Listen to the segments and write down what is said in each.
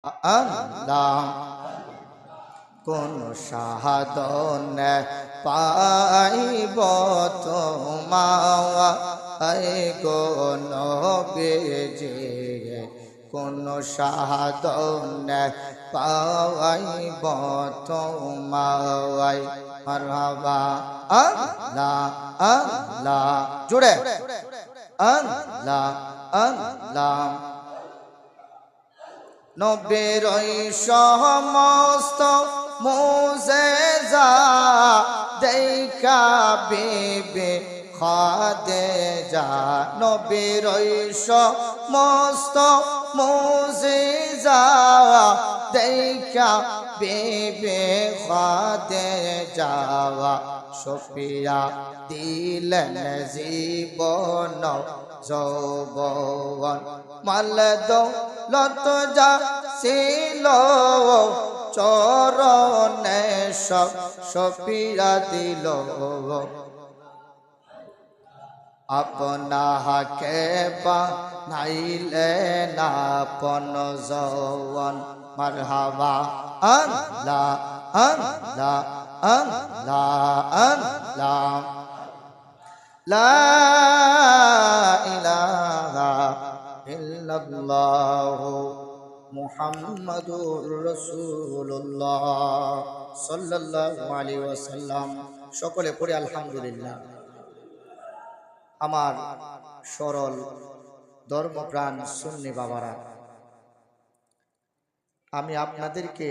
আল্লাহ কোন সাধন পাইব তোমায় গো নবীজি, কোন সাধন পাইব তোমায়। মারহাবা আল্লাহ আল্লাহ জুড়ে আল্লাহ আল্লাহ। নবীর সমস্ত মুজিজা দেখা বিবি খাদিজা, নবীর সমস্ত মুজিজা দেখা বিবি খাদিজা, সফিয়া দিলেন জীবন যৌবন, মাল দৌলত যা ছিল চরণে সব সফিয়া দিল। আপনাকে বানাইলেন আপন যৌবন। মারহাবা আল্লাহ আল্লাহ আল্লাহ আল্লাহ। লা ইলাহা ইল্লাল্লাহু মুহাম্মাদুর রাসূলুল্লাহ সাল্লাল্লাহু আলাইহি ওয়াসাল্লাম। সকলে পড়ে আলহামদুলিল্লাহ। আমার সরল ধর্মপ্রাণ সুন্নি বাবারা, আমি আপনাদেরকে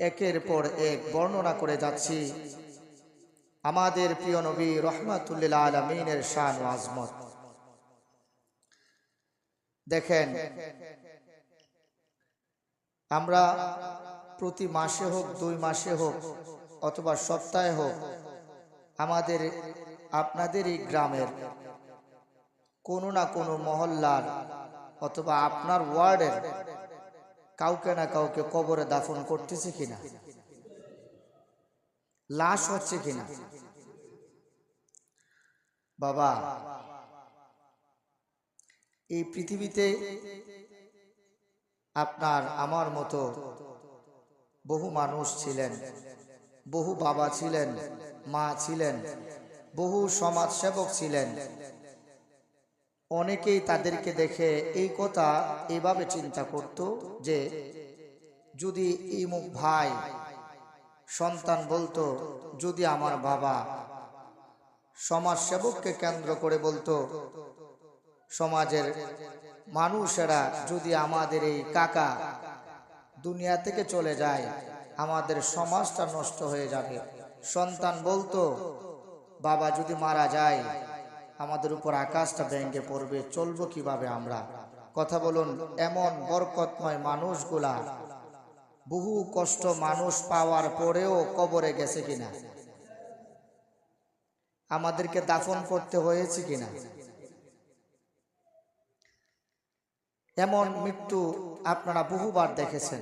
একের পর এক বর্ণনা করে যাচ্ছি আমাদের প্রিয় নবী রহমাতুল আলামিনের শান ও আজমত। দেখেন, আমরা প্রতি মাসে হোক, 2 মাসে হোক, অথবা সপ্তাহে হোক, আমাদের আপনাদের এই গ্রামের কোনো না কোনো মহল্লার অথবা আপনার ওয়ার্ডের কাউকে না কাউকে কবরে দাফন করতেছে কিনা, লাশ হচ্ছে কিনা। বাবা, এই পৃথিবীতে আপনার আমার মতো বহু মানুষ ছিলেন, বহু বাবা ছিলেন, মা ছিলেন, বহু সমাজসেবক ছিলেন। অনেকেই তাদেরকে দেখে এই কথা এভাবে চিন্তা করত যে যদি ইমুক ভাই সন্তান বলতো, যদি আমার বাবা সমাজসেবককে কেন্দ্র করে বলতো, সমাজের মানুষেরা যদি আমাদের এই কাকা দুনিয়া থেকে চলে যায়, আমাদের সমাজটা নষ্ট হয়ে যাবে। সন্তান বলতো, বাবা যদি মারা যায়, আমাদের উপর আকাশটা ভেঙে পড়বে, চলবো কিভাবে আমরা। কথা বলুন, এমন বরকতময় মানুষগুলা বহু কষ্ট মানুষ পাওয়ার পরেও কবরে গেছে কিনা, আমাদেরকে দাফন করতে হয়েছে কিনা। এমন মৃত্যু আপনারা বহুবার দেখেছেন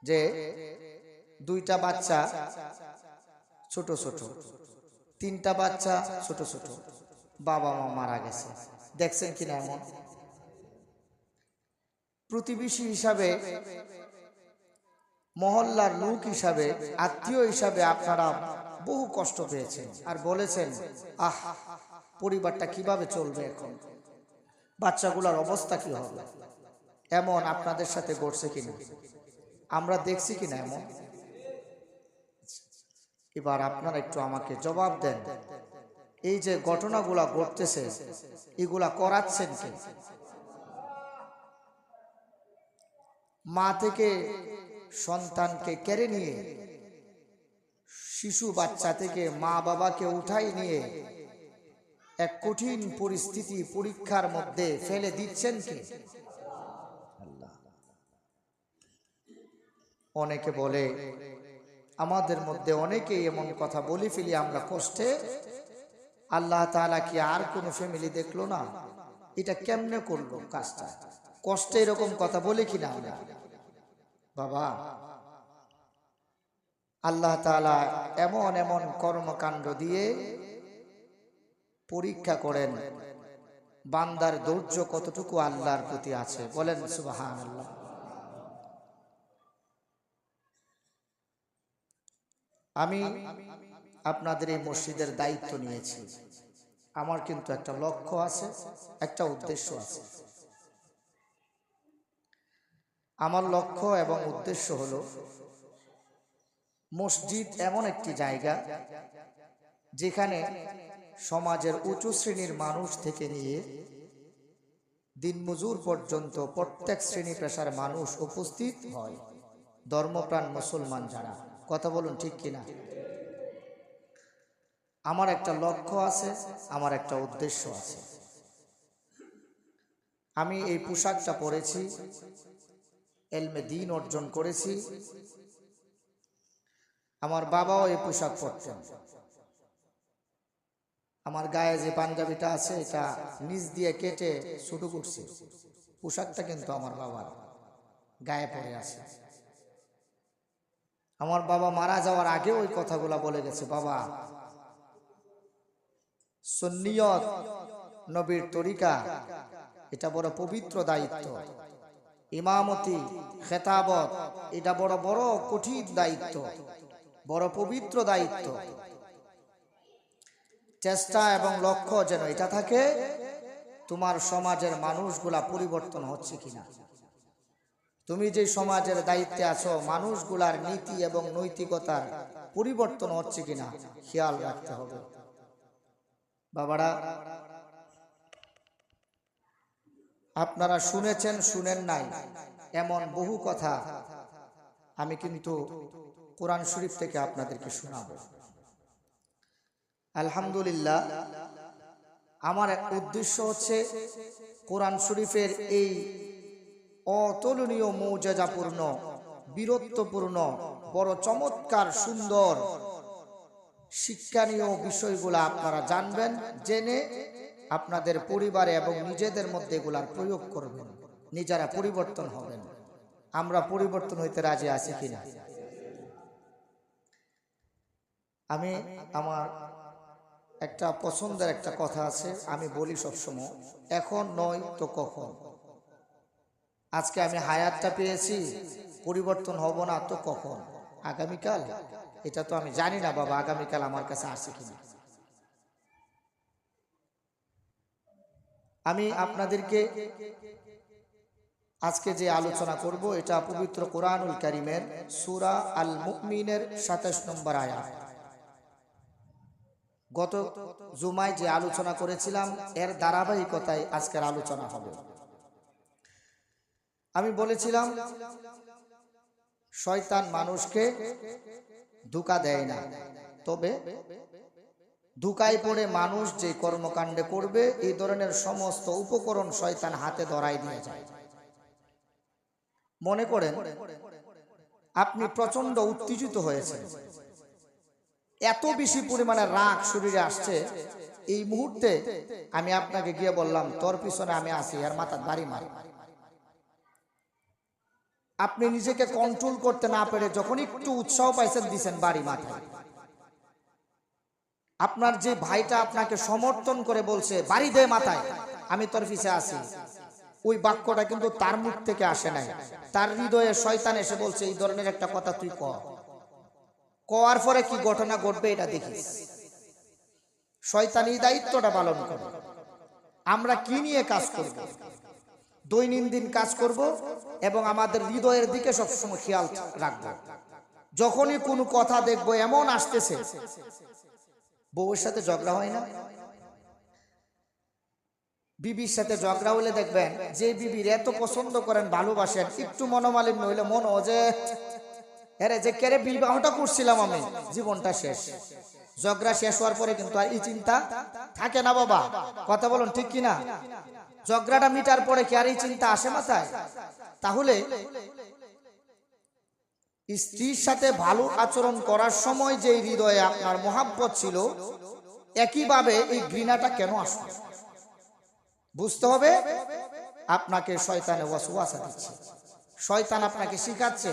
যে 2টা বাচ্চা ছোট ছোট, 3টা বাচ্চা ছোট ছোট, বাবা মা মারা গেছে। দেখছেন কিনা এমন? প্রতিবেশী হিসাবে, মহল্লার লোক হিসাবে, আত্মীয় হিসাবে আপনারা বহু কষ্ট পেয়েছেন আর বলেছেন, আহ, পরিবারটা কিভাবে চলবে এখন, বাচ্চাগুলোর অবস্থা কি হবে। এমন আপনাদের সাথে ঘটছে কিনা, আমরা দেখছি কিনা এমন? এবার আপনারা একটু আমাকে জবাব দেন, এই যে ঘটনাগুলা ঘটতেছে, এগুলা করাচ্ছেন কে? মা থেকে সন্তানকে কেড়ে নিয়ে, শিশু বাচ্চা থেকে মা বাবাকে উঠাই নিয়ে এক কঠিন পরিস্থিতি, পরীক্ষার মধ্যে ফেলে দিচ্ছেন কে? আল্লাহ। অনেকে বলে, আমাদের মধ্যে অনেকেই এমন কথা বলে ফেলি আমরা কষ্টে, আল্লাহ তাআলা কি আর কোন ফ্যামিলি দেখলো না? এটা কেমনে করলো কাজটা? কষ্টে এরকম কথা বলে কিনা আমরা? বাবা, আল্লাহ তাআলা এমন এমন কর্মকাণ্ড দিয়ে পরীক্ষা করেন বান্দার ধৈর্য কতটুকু আল্লাহর প্রতি আছে, বলেন সুবহানাল্লাহ। আমি আপনাদের এই মসজিদের দায়িত্ব নিয়েছি। আমার কিন্তু একটা লক্ষ্য আছে, একটা উদ্দেশ্য আছে। আমার লক্ষ্য এবং উদ্দেশ্য হলো মসজিদ এমন একটি জায়গা যেখানে সমাজের উঁচু শ্রেণীর মানুষ থেকে নিয়ে দিনমজুর পর্যন্ত প্রত্যেক শ্রেণী পেশার মানুষ উপস্থিত হয়, ধর্মপ্রাণ মুসলমান যারা। কথা বলুন ঠিক কিনা? আমার একটা লক্ষ্য আছে, আমার একটা উদ্দেশ্য আছে। আমি এই পোশাকটা পরেছি, এলমে দ্বীন অর্জন করেছি। আমার বাবাও এই পোশাক পরতেন। আমার গায়ে যে পাঞ্জাবিটা আছে এটা নিচ দিয়ে কেটে ছোট করছি, পোশাকটা কিন্তু আমার বাবার গায়ে পড়ে আছে। আমার বাবা মারা যাওয়ার আগে ওই কথাগুলা বলে গেছে, বাবা সুন্নিয়ত নবীর তরিকা এটা বড় পবিত্র দায়িত্ব, ইমামতি খেতাবত এটা বড় বড় কঠিন দায়িত্ব, বড় পবিত্র দায়িত্ব। চেষ্টা এবং লক্ষ্য যেন এটা থাকে তোমার সমাজের মানুষগুলা পরিবর্তন হচ্ছে কিনা, তুমি যে সমাজের দায়িত্বে আছো মানুষগুলার নীতি এবং নৈতিকতার পরিবর্তন হচ্ছে কিনা খেয়াল রাখতে হবে। বাবারা, আপনারা শুনেছেন শুনেন নাই এমন বহু কথা আমি কিন্তু কোরআন শরীফ থেকে আপনাদেরকে শোনাবো। আলহামদুলিল্লাহ, আমার উদ্দেশ্য হচ্ছে কোরআন শরীফের এই অতুলনীয় মৌজাজাপূর্ণ বীরত্বপূর্ণ বড় চমৎকার সুন্দর শিক্ষণীয় বিষয়গুলো আপনারা জানবেন, জেনে আপনাদের পরিবারে এবং নিজেদের মধ্যে এগুলার প্রয়োগ করবেন, নিজেরা পরিবর্তন হবেন। আমরা পরিবর্তন হইতে রাজি আছি কিনা? আমি আমার একটা পছন্দের একটা কথা আছে, আমি বলি সবসময়, এখন নয় তো কখন। আজকে আমি হায়াতটা পেয়েছি, পরিবর্তন হব না তো কখন? আগামীকাল? এটা তো আমি জানি না বাবা, আগামীকাল আমার কাছে আসে কিনা। আমি আপনাদেরকে আজকে যে আলোচনা করব এটা পবিত্র কোরআনুল কারীমের সূরা আল মুমিনের 27 নম্বর আয়াত। গত জুমায় যে আলোচনা করেছিলাম এর ধারাবাহিকতায় আজকের আলোচনা হবে। আমি বলেছিলাম শয়তান মানুষকে ধোঁকা দেয় না, তবে ধোঁকায় পড়ে মানুষ যে কর্মকাণ্ডে করবে এই ধরনের সমস্ত উপকরণ শয়তান হাতে ধরাই দিয়ে যায়। মনে করেন আপনি প্রচন্ড উত্তেজিত হয়েছেন, এত বেশি পরিমাণে রাগ শরীরে আসছে, এই মুহূর্তে আমি আপনাকে গিয়ে বললাম তোর পিছনে আমি আছি, আর মাথার বাড়ি মারি। আপনি নিজেকে কন্ট্রোল করতে না পেরে যখন একটু উৎসাহ পাইছেন দিছেন বাড়ি মাথায়। আপনার যে ভাইটা আপনাকে সমর্থন করে বলছে বাড়ি দে মাথায়, আমি তোর পিছে আছি, ওই বাক্যটা কিন্তু তার মুখ থেকে আসে নাই, তার হৃদয়ে শয়তান এসে বলছে এই ধরনের একটা কথা তুই কওয়ার পরে কি ঘটনা ঘটবে এটা দেখিস। শয়তান এই দায়িত্বটা পালন করে। আমরা কি নিয়ে কাজ করব? দৈনন্দিন কাজ করব এবং আমাদের হৃদয়ের দিকে সবসময় খেয়াল রাখব। যখনই কোনো কথা দেখবো এমন আসতেছে, বউয়ের সাথে ঝগড়া হয় না, বিবির সাথে ঝগড়া হলে দেখবেন যে বিবির এত পছন্দ করেন ভালোবাসেন, একটু মনোমালিন্য হইলে মন ও যে আরে যে কেরে বিবাহটা করছিলাম আমি, জীবনটা শেষ। ঝগড়া শেষ হওয়ার পরে কিন্তু আর এই চিন্তা থাকে না বাবা, কথা বলুন ঠিক কিনা? ঝগড়াটা মিটার পরে কি আর এই চিন্তা আসে মাথায়? তাহলে স্ত্রীর সাথে ভালো আচরণ করার সময় যে হৃদয়ে আপনার মহাব্বত ছিল, একইভাবে এই ঘৃণাটা কেন আসবে? বুঝতে হবে আপনাকে শয়তানে ওয়াসওয়াসা দিচ্ছে, শয়তান আপনাকে শিখাচ্ছে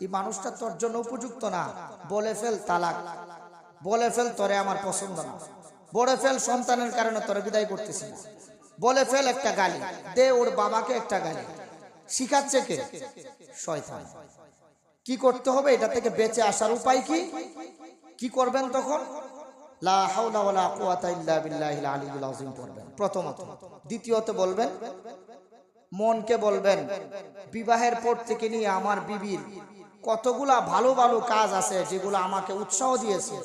এই মানুষটা তোর জন্য উপযুক্ত না, বলে ফেল তালাক, বলে ফেল তোরে আমার পছন্দ না, বলে ফেল সন্তানের কারণে তোরে বিদায় করতেছি না। বলে ফেল একটা গালি, দে ওর বাবাকে একটা গালি। শিখাচ্ছে কে? শয়তান। কি করতে হবে? এটা থেকে বেঁচে আসার উপায় কি? কি করবেন তখন? লা হাওলা ওয়ালা কুওয়াতা ইল্লা বিল্লাহিল আলিয়্যিল আযীম পড়বেন প্রথমত। দ্বিতীয়ত বলবেন, মনকে বলবেন, বিবাহের পর থেকে নিয়ে আমার বিবির কতগুলা ভালো ভালো কাজ আছে যেগুলো আমাকে উৎসাহ দিয়েছে,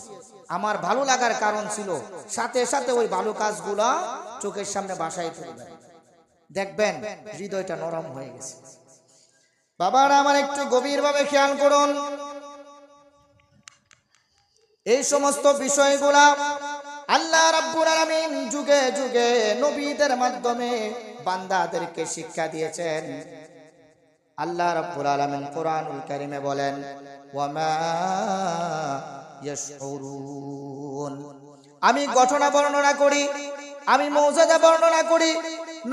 আমার ভালো লাগার কারণ ছিল, সাথে সাথে ওই ভালো কাজগুলা চোখের সামনে বাসায় তুলবেন। দেখবেন হৃদয়টা নরম হয়ে গেছে। বাবারা আমার একটু গভীরভাবে খেয়াল করুন, এই সমস্ত বিষয়গুলা আল্লাহ রাব্বুল আলামিন যুগে যুগে নবীদের মাধ্যমে বান্দাদেরকে শিক্ষা দিয়েছেন। আল্লাহ রাব্বুল আলামিন কোরআনুল কারীমে বলেন, ওয়ামা ইয়াশউরুন, আমি ঘটনা বর্ণনা করি, আমি মৌজিজা বর্ণনা করি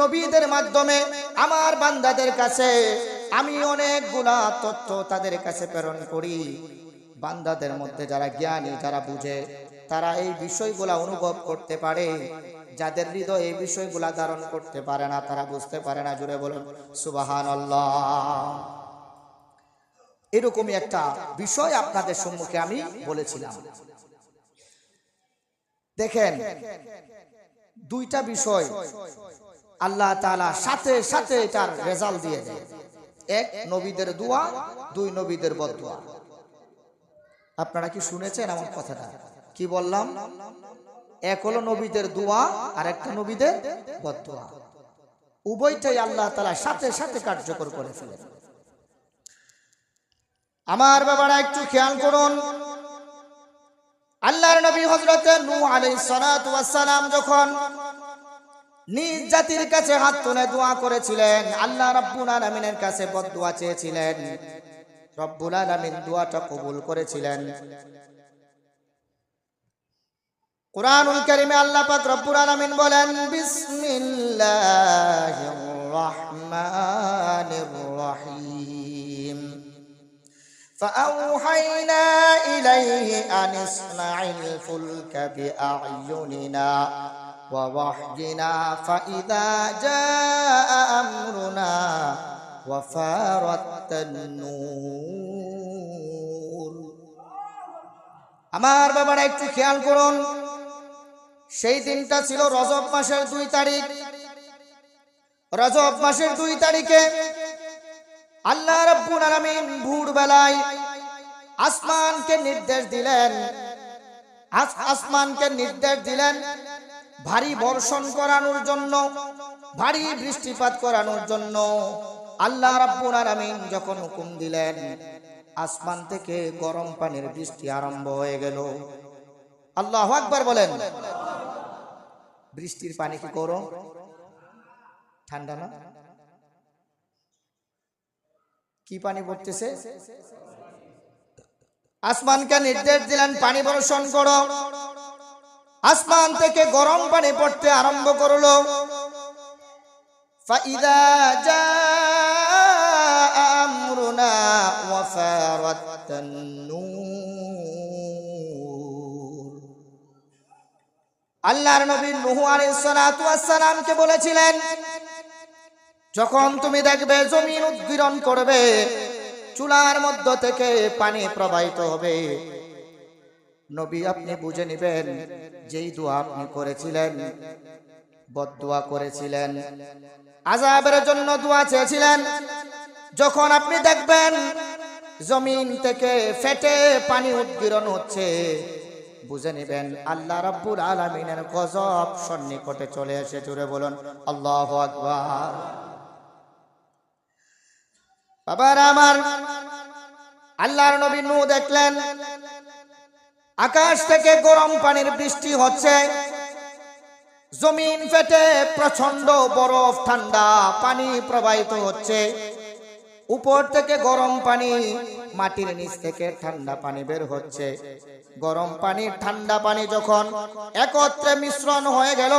নবীদের মাধ্যমে আমার বান্দাদের কাছে। আমি অনেকগুলা তথ্য তাদের কাছে প্রেরণ করি। বান্দাদের মধ্যে যারা জ্ঞানী, যারা বুঝে, তারা এই বিষয়গুলা অনুভব করতে পারে। যাদের হৃদয় এই বিষয়গুলা ধারণ করতে পারে না, তারা বুঝতে পারে না। জুড়ে বলুন সুবহানাল্লাহ। এরকমই একটা বিষয় আপনাদের সম্মুখে আমি বলেছিলাম। দেখেন, দুইটা বিষয় আল্লাহ তাআলা সাথে সাথে এটার রেজাল্ট দিয়ে দেয়। এক, নবীদের দোয়া, দুই, নবীদের বদদোয়া। আপনারা কি শুনেছেন আমার কথাটা? কি বললাম? এক হলো নবীদের দোয়া, আর একটা নবীদের বদদোয়া। উভয়টাই আল্লাহ তাআলা সাথে সাথে কার্যকর করে ফেলেন। আমার বাবারা একটু খেয়াল করুন, আল্লাহর নবী হযরত নূহ আলাইহিস সালাতু ওয়াস সালাম যখন নিজ জাতির কাছে হাত তুলে দোয়া করেছিলেন, আল্লাহ রাব্বুল আলামিনের কাছে বদদোয়া চেয়েছিলেন, রব্বুল আলামিন দোয়াটা কবুল করেছিলেন। কুরআনুল কারীমে আল্লাহ পাক রব্বুল আলামিন বলেন, বিসমিল্লাহির রাহমানির রাহিম, فأوحينا إليه أن اصنع الفلك بأعيننا ووحينا فإذا جاء أمرنا وفارت النور। আমার বাবারা একটু খেয়াল করুন, সেই দিনটা ছিল রজব মাসের 2 তারিখ। রজব মাসের 2 তারিখে আল্লাহ রাব্বুল আলামিন ভোরবেলায় আসমানকে নির্দেশ দিলেন, আসমানকে নির্দেশ দিলেন ভারী বর্ষণ করানোর জন্য, ভারী বৃষ্টিপাত করানোর জন্য। আল্লাহ রাব্বুল আলামিন যখন হুকুম দিলেন, আসমান থেকে গরম পানির বৃষ্টি আরম্ভ হয়ে গেল। আল্লাহু আকবার বলেন। বৃষ্টির পানি কি গরম? ঠান্ডা না? কি পানি পড়তেছে? আসমানকে নির্দেশ দিলেন পানি বর্ষণ করো। আসমান থেকে গরম পানি পড়তে আরম্ভ করলো। ফাইদা জাআ আমরুনা ওয়া ফারাতান নূর। আল্লাহর নবী নূহ আলাইহিস সালাতু ওয়াস সালামকে বলেছিলেন, যখন তুমি দেখবে জমিন উদ্গীরণ করবে, চুলার মধ্য থেকে পানি প্রবাহিত হবে, নবী আপনি বুঝে নেবেন যেই দোয়া আপনি করেছিলেন, বদদোয়া করেছিলেন, আযাবের জন্য দোয়া চেয়েছিলেন, যখন আপনি দেখবেন জমিন থেকে ফেটে পানি উদ্গীরণ হচ্ছে, বুঝে নেবেন আল্লাহ রাব্বুল আলামিনের গজব সন্নিকটে চলে এসে। জুড়ে বলুন আল্লাহু আকবার। বাবারা আমার, আল্লাহর নবী নূহ দেখলেন আকাশ থেকে গরম পানির বৃষ্টি হচ্ছে, জমিন ফেটে প্রচন্ড বরফ ঠান্ডা পানি প্রবাহিত হচ্ছে, উপর থেকে গরম পানি, মাটির নিচ থেকে ঠান্ডা পানি বের হচ্ছে। গরম পানি ঠান্ডা পানি যখন একত্রে মিশ্রণ হয়ে গেল,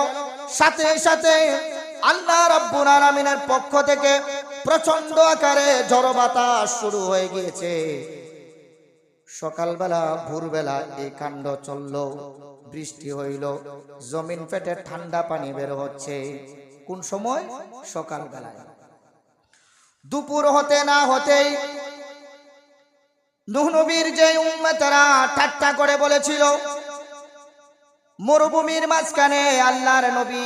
সাথে সাথে আল্লাহ রাব্বুল আলামিনের পক্ষ থেকে প্রচন্ড আকারে ঝড় বাতাস শুরু হয়ে গিয়েছে। সকালবেলা ভোরবেলা এই কাণ্ড চলল, বৃষ্টি হইল, জমিন ফেটে ঠান্ডা পানি বের হচ্ছে। কোন সময়? সকাল বেলায়। দুপুর হতে না হতেই নূহ নবীর যে উম্মতেরা ঠাট্টা করে বলেছিল, মরুভূমির মাঝখানে আল্লাহর নবী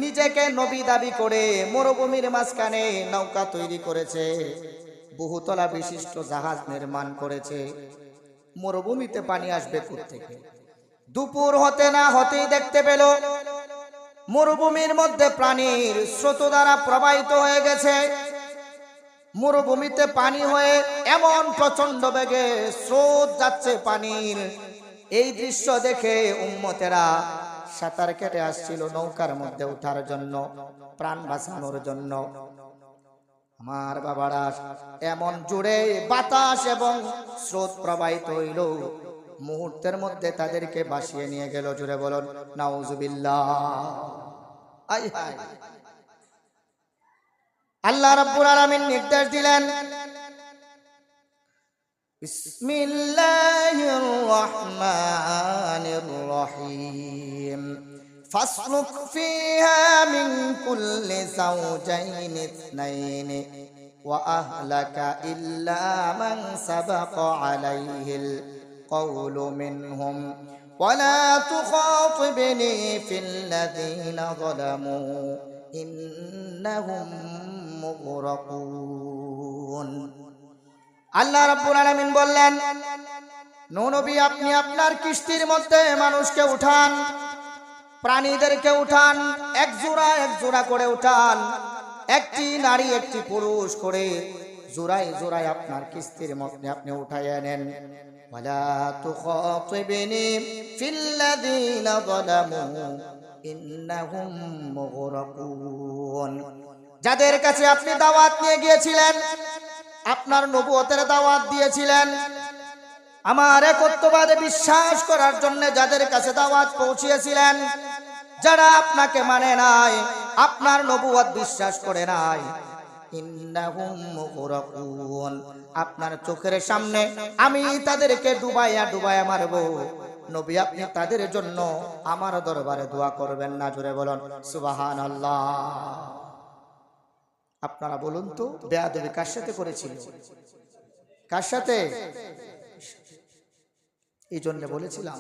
নিজেকে নবী দাবি করে মরুভূমির মাঝখানে নৌকা তৈরি করেছে, বহুতলা বিশিষ্ট জাহাজ নির্মাণ করেছে, মরুভূমিতে পানি আসবে কোত্থেকে? দুপুর হতে না হতেই দেখতে পেল মরুভূমির মধ্যে প্রাণীর স্রোত দ্বারা প্রবাহিত হয়ে গেছে। মরুভূমিতে পানি হয়ে এমন প্রচন্ড বেগে স্রোত যাচ্ছে পানির। এই দৃশ্য দেখে উম্মতেরা সাঁতার কেটে আসছিল নৌকার মধ্যে ওঠার জন্য, প্রাণ বাঁচানোর জন্য। আমার বাবারা, এমন জোরে বাতাস এবং স্রোত প্রবাহিত হইল, মুহূর্তের মধ্যে তাদেরকে ভাসিয়ে নিয়ে গেল। জোরে বলুন নাউজুবিল্লাহ। আয় হায়, আল্লাহ রাব্বুল আলামিন নির্দেশ দিলেন, বিসমিল্লাহির রহমানির রহিম, ফাসলুক ফিহা মিন কুল্লি যাওজাইন ইসনাইনি ওয়া আহলাকা ইল্লা মান সাবাকা আলাইহিল কওলু মিনহুম ওয়া লা তুখাতিবনি ফিল্লাযীনা যালামু ইন্নাহুম মুগরাকুন। আল্লাহ রাব্বুল আলামিন বললেন, নূহ নবী আপনি আপনার কিস্তির মধ্যে মানুষকে উঠান, প্রাণীদেরকে উঠান, এক জোড়া করে উঠান, একটি নারী একটি পুরুষ করে জোড়ায় জোড়ায় আপনার কিস্তির মধ্যে আপনি উঠাইয়া নেন। ওয়ালা তুখাতিবনি ফিল্লাযীনা যালামু ইন্নাহুম মুগরাকুন। যাদের কাছে আপনি দাওয়াত নিয়ে গিয়েছিলেন, আপনার নবুয়তের দাওয়াত দিয়েছিলেন, আমার একত্ববাদে বিশ্বাস করার জন্য যাদের কাছে দাওয়াত পৌঁছিয়েছিলেন, যারা আপনাকে মানে নাই, আপনার নবুয়ত বিশ্বাস করে নাই, ইন্নাহুম মুগরাকুন, আপনার চোখের সামনে আমি তাদেরকে ডুবাইয়া ডুবাইয়া মারব। নবী আপনি তাদের জন্য আমার দরবারে দোয়া করবেন না? জোরে বলুন সুবহানাল্লাহ। আপনারা বলুন তো, বেয়াদবি কার সাথে করেছিল? কার সাথে? এই জন্য বলেছিলাম,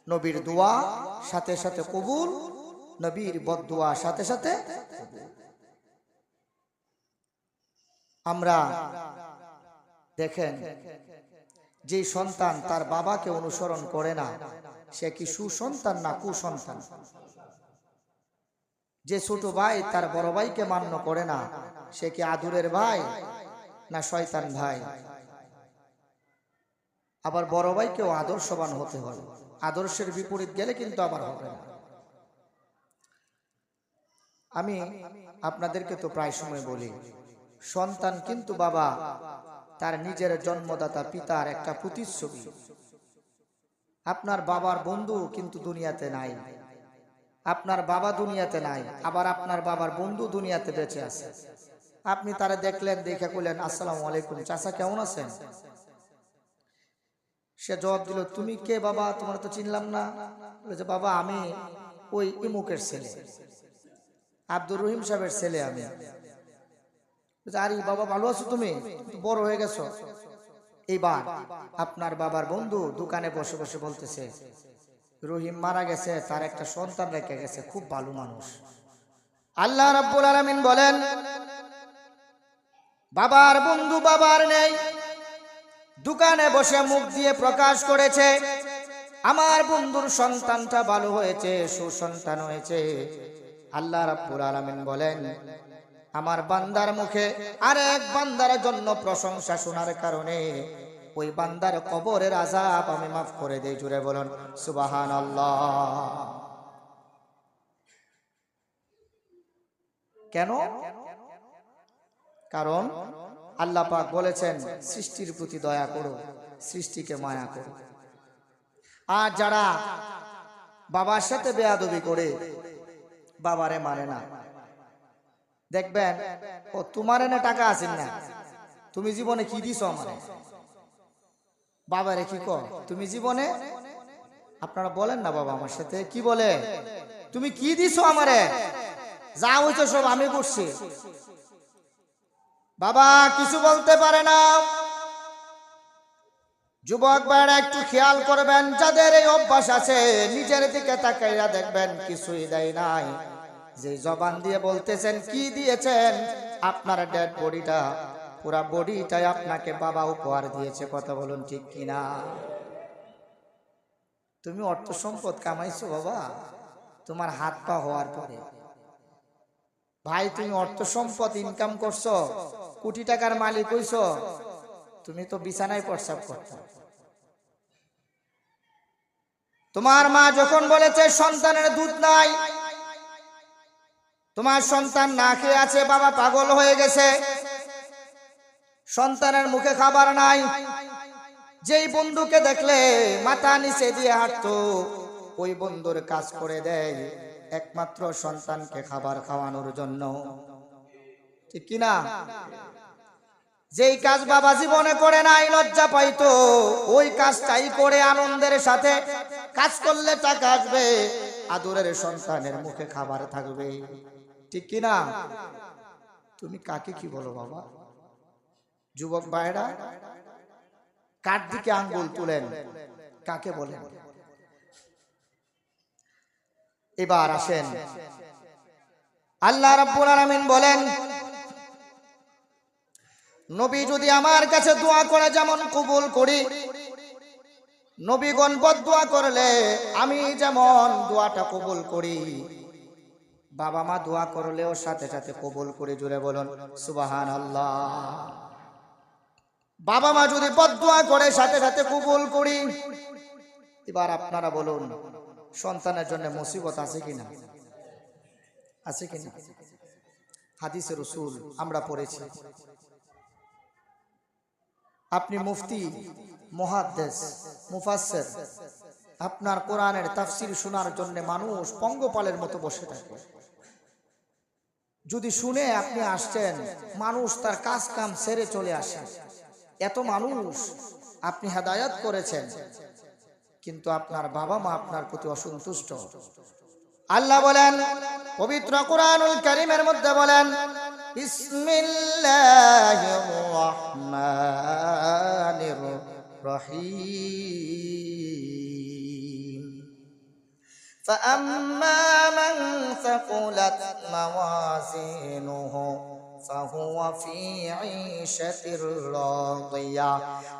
নবীর দোয়া সাথে সাথে কবুল, নবীর বদদোয়া সাথে সাথে কবুল। আমরা দেখেন, যে সন্তান তার বাবাকে অনুসরণ করে না, সে কি সুসন্তান না কুসন্তান? যে ছোট ভাই তার বড় ভাইকে মান্য করে না, সে কি আদুরের ভাই না শয়তান ভাই? আবার বড় ভাইকেও আদর্শবান হতে হবে, আদর্শের বিপরীত গেলে কিন্তু আবার হবে না। আমি আপনাদেরকে তো প্রায় সময় বলি, সন্তান কিন্তু বাবা তার নিজের জন্মদাতা পিতার একটা প্রতিচ্ছবি। আপনার বাবার বন্ধু কিন্তু দুনিয়াতে নাই, আপনার বাবা দুনিয়াতে নাই, আবার আপনার বাবার বন্ধু দুনিয়াতে বেঁচে আছে। আপনি তারা দেখলেন, দেখে কইলেন আসসালামু আলাইকুম চাচা, কেমন আছেন? সে জবাব দিল, তুমি কে বাবা? তোমার তো চিনলাম না। বলেছে, বাবা আমি ওই ইমুকের ছেলে, আব্দুর রহিম সাহেবের ছেলে আমি। আরে বাবা ভালো আছো, তুমি বড় হয়ে গেছো। এইবার আপনার বাবার বন্ধু দোকানে বসে বসে বলতেছে, রহিম মারা গেছে, তার একটা সন্তান রেখে গেছে, খুব ভালো মানুষ। আল্লাহ রাব্বুল আলামিন বলেন, বাবার বন্ধু বাবার নেই, দোকানে বসে মুখ দিয়ে প্রকাশ করেছে আমার বন্ধুর সন্তানটা ভালো হয়েছে, সুসন্তান হয়েছে। আল্লাহ রাব্বুল আলামিন বলেন, আমার বান্দার মুখে আরেক বান্দার জন্য প্রশংসা শোনার কারণে ওই বান্দার কবরের আযাব আমি মাফ করে দেই। জুড়ে বলুন সুবহানাল্লাহ। কেন? কারণ আল্লাহ পাক বলেছেন, সৃষ্টির প্রতি দয়া করো, সৃষ্টিকে মায়া করো। আর যারা বাবার সাথে বেয়াদবি করে, বাবারে মানে না, দেখবেন ও তোমার এনে টাকা আছেন না, তুমি জীবনে কি দিছো আমারে? বাবারে কি কর তুমি জীবনে? আপনারা বলেন না বাবা আমার সাথে, কি বলে? তুমি কি দিছো আমারে? যা হইতো সব আমি করছি। বাবা কিছু বলতে পারে না। যুবক ভাইরা একটু খেয়াল করবেন, যাদের এই অভ্যাস আছে নিজের দিকে তাকাইয়া দেখবেন কিছুই দেয় নাই। যে জবান দিয়ে বলতেছেন কি দিয়েছেন, আপনার ডেড বডিটা, পুরা বডিটাই আপনাকে বাবা উপহার দিয়েছে। কথা বলুন ঠিক কিনা? তুমি অর্থ সম্পদ কামাইছো বাবা তোমার হাত পা হওয়ার পরে। ভাই তুমি অর্থ সম্পদ ইনকাম করছো, কোটি টাকার মালিক হইছো, তুমি তো বিছানায় প্রস্রাব করছো। তোমার মা যখন বলেছে সন্তানের দুধ নাই, তোমার সন্তান না খেয়ে আছে, বাবা পাগল হয়ে গেছে, সন্তানের মুখে খাবার নাই, যেই বন্ধুকে দেখলে মাথা নিচে দিয়ে হাঁটতো ওই বন্ধুর কাজ করে দেয় একমাত্র সন্তানকে খাবার খাওয়ানোর জন্য। ঠিক কিনা? যেই কাজ বাবা জীবনে করে নাই, লজ্জা পাইতো, ওই কাজটাই করে আনন্দের সাথে। কাজ করলে টাকা আসবে, আদরের সন্তানের মুখে খাবার থাকবে। ঠিক কিনা? তুমি কাকে কি বলো বাবা? যুবক ভাইরা কার দিকে আঙ্গুল তুলেন, কাকে বলেন? এবার আসেন, আল্লাহ রাব্বুল আলামিন বলেন, নবী যদি আমার কাছে দোয়া করে যেমন কবুল করি, নবীগণ বদদোয়া করলে আমি যেমন দোয়াটা কবুল করি, বাবা মা দোয়া করলেও সাথে সাথে কবুল করে। জুড়ে বলুন সুবহানাল্লাহ। বাবা মা যদি বদদোয়া করে সাথে সাথে কবুল করি। এবার আপনারা বলুন, সন্তানের জন্য মুসিবত আছে কিনা? আছে কিনা? হাদিসে রাসূল আমরা পড়েছি। আপনি মুফতি, মুহাদ্দিস, মুফাসসির, আপনার কোরআনের তাফসীর শোনার জন্য মানুষ পঙ্গপালের মতো বসে থাকে। যদি শুনে আপনি আসছেন, মানুষ তার কাজ কাম ছেড়ে চলে আসে। এত মানুষ আপনি হেদায়েত করেছেন, কিন্তু আপনার বাবা মা আপনার প্রতি অসন্তুষ্ট। আল্লাহ বলেন পবিত্র কোরআনুল কারীমের মধ্যে বলেন, বিসমিল্লাহির রহমানির রহিম। فأما من ثقلت موازينه فهو في عيشة راضية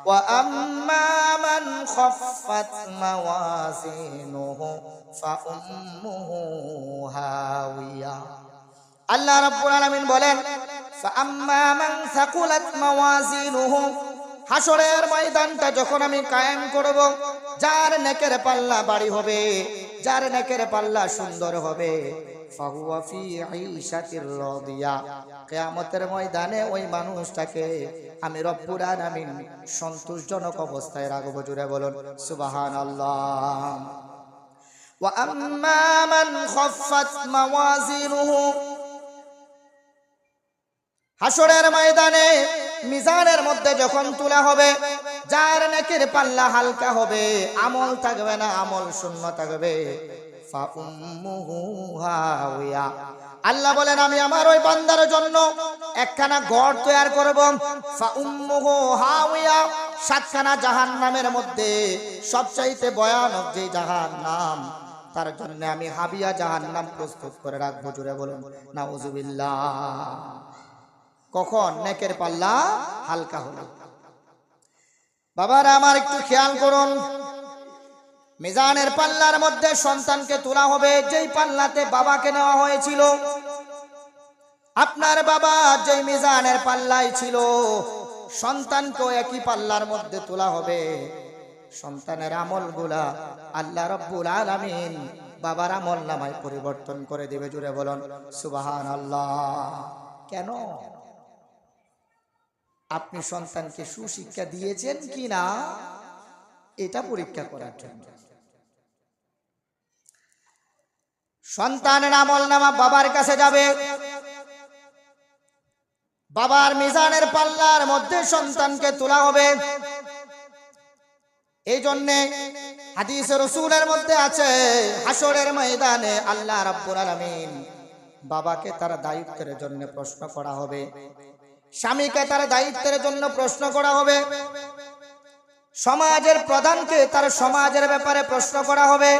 وأما من خفت موازينه فأمه هاوية। আল্লাহ রাব্বুল আলামিন বলেন, فأما من ثقلت موازينه, হাসরের ময়দানটা যখন আমি কায়েম করব, যার নেকের পাল্লা বাড়ি হবে, যার নেকের পাল্লা সুন্দর হবে, ফাহুয়া ফি আইশাতির রাদিয়া, কিয়ামতের ময়দানে ওই মানুষটাকে আমি রব্বুল আলামিন সন্তোষজনক অবস্থায় রাখবো। জুড়ে বলুন সুবহানাল্লাহ। ওয়া আম্মা মান খাফফাত মাওয়াজিনুহু, হাসরের ময়দানে মিজানের মধ্যে যখন তোলা হবে, যার নেকির পাল্লা হালকা হবে, আমল থাকবে না, আমল শূন্য থাকবে, ফা উম্মুহু হাওয়া। আল্লাহ বলেন আমি আমার ওই বান্দার জন্য একখানা ঘর তৈরি করব, ফা উম্মুহু হাওয়া, সাতখানা জাহান্নামের মধ্যে সবচাইতে ভয়ানক যে জাহান্নাম, তার জন্য আমি হাবিয়া জাহান্নাম প্রস্তুত করে রাখবো। জুড়ে বলুন নাউজুবিল্লাহ। কখন? নেকের পাল্লা হালকা হলো। বাবারা আমার একটু খেয়াল করুন, মিজানের পাল্লার মধ্যে সন্তানকে তোলা হবে, যেই পাল্লাতে বাবাকে নেওয়া হয়েছিল। আপনার বাবা যেই মিজানের পাল্লায় ছিল, সন্তানকেও একই পাল্লার মধ্যে তোলা হবে। সন্তানের আমলগুলা আল্লাহ রাব্বুল আলামিন বাবার আমল নামায় পরিবর্তন করে দেবে। জুড়ে বলুন সুবহানাল্লাহ। কেন? আপনি সন্তানকে সুশিক্ষা দিয়েছেন কিনা এটা পরীক্ষা করার জন্য। সন্তানের আমলনামা বাবার কাছে যাবে, বাবার মিজানের পাল্লার মধ্যে সন্তানকে তোলা হবে। এই জন্যে হাদিসে রাসূলের মধ্যে আছে, হাসরের ময়দানে আল্লাহ রাব্বুল আলামিন বাবাকে তার দায়িত্বের জন্য প্রশ্ন করা হবে, স্বামীকে তার দায়িত্বের জন্য প্রশ্ন করা হবে, সমাজের প্রধানকে তার সমাজের ব্যাপারে প্রশ্ন করা হবে,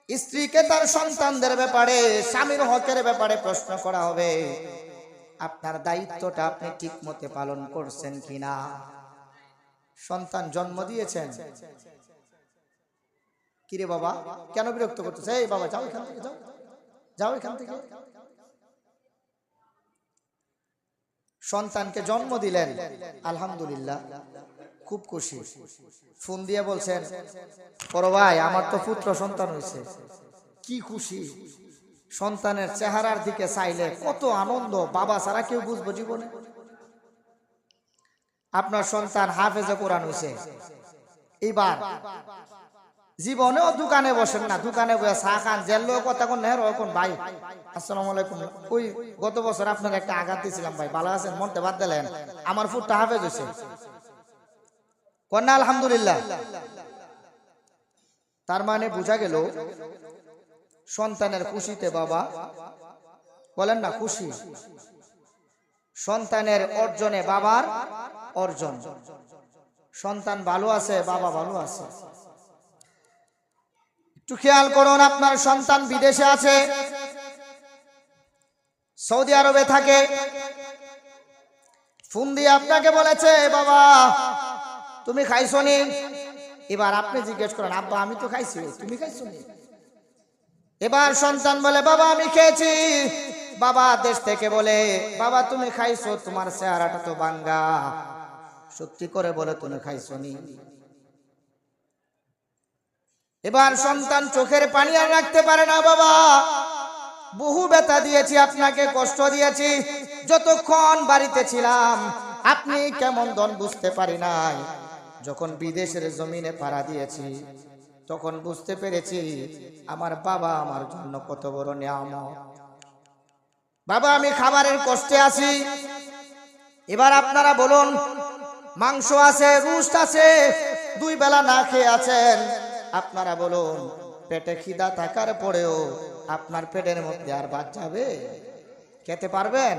স্ত্রীকে তার সন্তানদের ব্যাপারে, স্বামীর হকের ব্যাপারে প্রশ্ন করা হবে। আপনার দায়িত্বটা আপনি ঠিক মতো পালন করছেন কিনা? সন্তান জন্ম দিয়েছেন, কিরে বাবা কেন বিরক্ত করতেছে? এই বাবা যাও এখান থেকে, যাও যাও এখান থেকে। সন্তানকে জন্ম দিলেন, আলহামদুলিল্লাহ, খুব খুশি। ফোন দিয়ে বলছেন, বড় ভাই আমার তো পুত্র সন্তান হয়েছে। কি খুশি! সন্তানের চেহারার দিকে চাইলে কত আনন্দ, বাবা ছাড়া কেউ বুঝবো জীবনে। আপনার সন্তান হাফেজে কোরআন হয়েছে, এইবার জীবনেও দোকানে বসেন না, দোকানে বসে চা খান, জেল কথা কোন নেহর কোন ভাই আসসালামু আলাইকুম, ওই গত বছর আপনার একটা আঘাত দিয়েছিলাম ভাই, ভালো আছেন? মনতে বাদ দিলেন, আমার ফুটটা হাফেজ হয়েছে। কন্যা আলহামদুলিল্লাহ। তার মানে বোঝা গেল সন্তানের খুশিতে বাবা, বলেন না খুশি, সন্তানের অর্জনে বাবার অর্জন। সন্তান ভালো আছে, বাবা ভালো আছে। একটু খেয়াল করুন, আপনার সন্তান বিদেশে আছে, সৌদি আরবে থাকে, ফোন দিয়ে আপনাকে বলেছে বাবা তুমি খাইছো নি? এবার আপনি জিজ্ঞেস করেন আব্বা আমি তো খাইছি, তুমি খাইছো নি? এবার সন্তান বলে বাবা আমি খেয়েছি। বাবা দেশ থেকে বলে বাবা তুমি খাইছো, তোমার চেহারাটা তো ভাঙ্গা, সত্যি করে বলে তুমি খাইছো নি? এবার সন্তান চোখের পানি আর রাখতে পারে না, বাবা বহু ব্যথা দিয়েছি, আপনাকে কষ্ট দিয়েছি, যতক্ষণ বাড়িতে ছিলাম আপনি কেমন দন বুঝতে পারি নাই, যখন বিদেশের জমিনে পাড়া দিয়েছি তখন বুঝতে পেরেছি আমার বাবা আমার জন্য কত বড় নিয়ামত। বাবা আমি খাবারের কষ্টে আছি। এবার আপনারা বলুন, মাংস আছে, রুস্ট আছে, 2 বেলা না খেয়ে আছেন, আপনারা বলুন পেটে খিদা থাকার পরেও আপনার পেটের মধ্যে আর ভাত যাবে? খেতে পারবেন?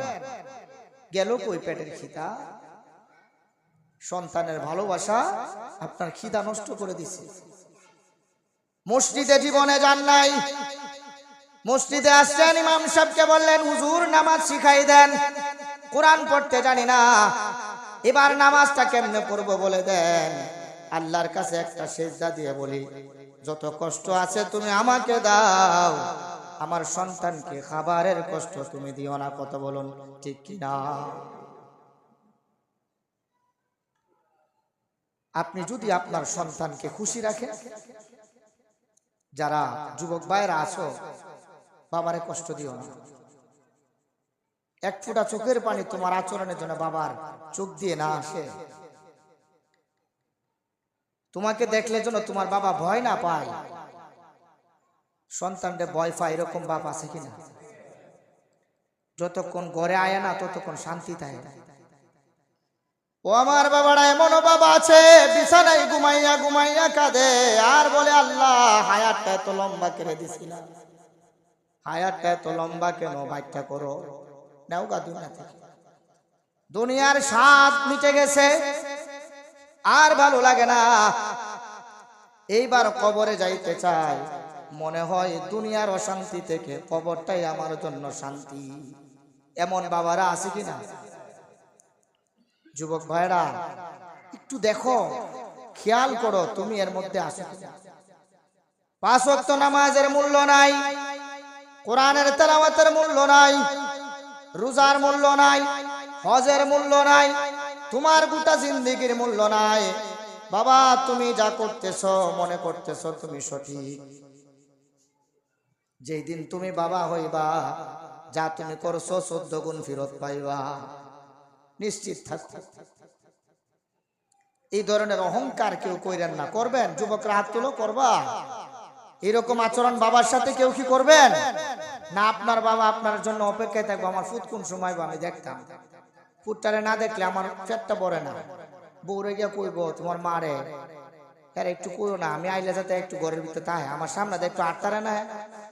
গেল কই পেটের খিদা? সন্তানের ভালোবাসা আপনার খিদা নষ্ট করে দিছে। মসজিদে জীবনে যান নাই, মসজিদে আসছেন, ইমাম সাহেবকে বললেন হুজুর নামাজ শিখাই দেন, কোরআন পড়তে জানি না, এবার নামাজটা কেমনে পড়বো বলে দেন। আল্লাহর কাছে একটা সেজদা দিয়ে বলি যত কষ্ট আছে তুমি আমাকে দাও, আমার সন্তানকে খাবারের কষ্ট তুমি দিও না। কত বলুন ঠিক কিনা? আপনি যদি আপনার সন্তানকে খুশি রাখেন, যারা যুবক ভাইরা আছো বাবারে কষ্ট দিও না। 1 ফোঁটা চোখের পানি তোমার আচরণের জন্য বাবার চোখ দিয়ে না আসে, তোমাকে দেখলে যেন তোমার বাবা ভয় না পায়। সন্তানদের ভয় পায় এরকম বাপ আছে কিনা? যতক্ষণ ঘরে আয় না ততক্ষণ শান্তি থাকে। ও আমার বাবারা, এমনও বাবা আছে বিছানায় ঘুমাইয়া ঘুমাইয়া কাঁদে আর বলে আল্লাহ হায়াতটা এত লম্বা করে দিছিলাম, হায়াতটা এত লম্বা কেন ব্যাখ্যা করো। নাও গা দুনিয়া থেকে, দুনিয়ার স্বাদ মিটে গেছে, আর ভালো লাগে না, এইবার কবরে যাইতে চাই, মনে হয় দুনিয়ার অশান্তি থেকে কবরটাই আমার জন্য শান্তি। এমন বাবারা আছে কিনা? যুবক ভাইরা একটু দেখো, খেয়াল করো তুমি এর মধ্যে আছো কিনা। 5 ওয়াক্ত নামাজের মূল্য নাই, কোরআনের তেলাওয়াতের মূল্য নাই, রোজার মূল্য নাই, হজের মূল্য নাই, তোমার গোটা জিন্দেগির মূল্য নাই। বাবা তুমি যা করতেছো মনে করতেছো তুমি সঠিক, যেই দিন তুমি বাবা হইবা যা তুমি করছো 14 গুণ ফেরত পাইবা, নিশ্চিত থাকো। এই ধরনের অহংকার কেউ কইরেন না। করবেন? যুবকরা হাত তুলো, করবা? এরকম আচরণ বাবার সাথে কেউ কি করবেন না? আপনার বাবা আপনার জন্য অপেক্ষায় থাকবো, আমার ফুট কোন সময় আমি দেখতাম, ফুটটারে না দেখলে আমার পেটটা ভরে না। বউরে গিয়া কইব তোমার মারে এর একটু কইও না, আমি আইলে যাতে একটু ঘরের ভিতরে তাই আমার সামনে একটু আটতারে না,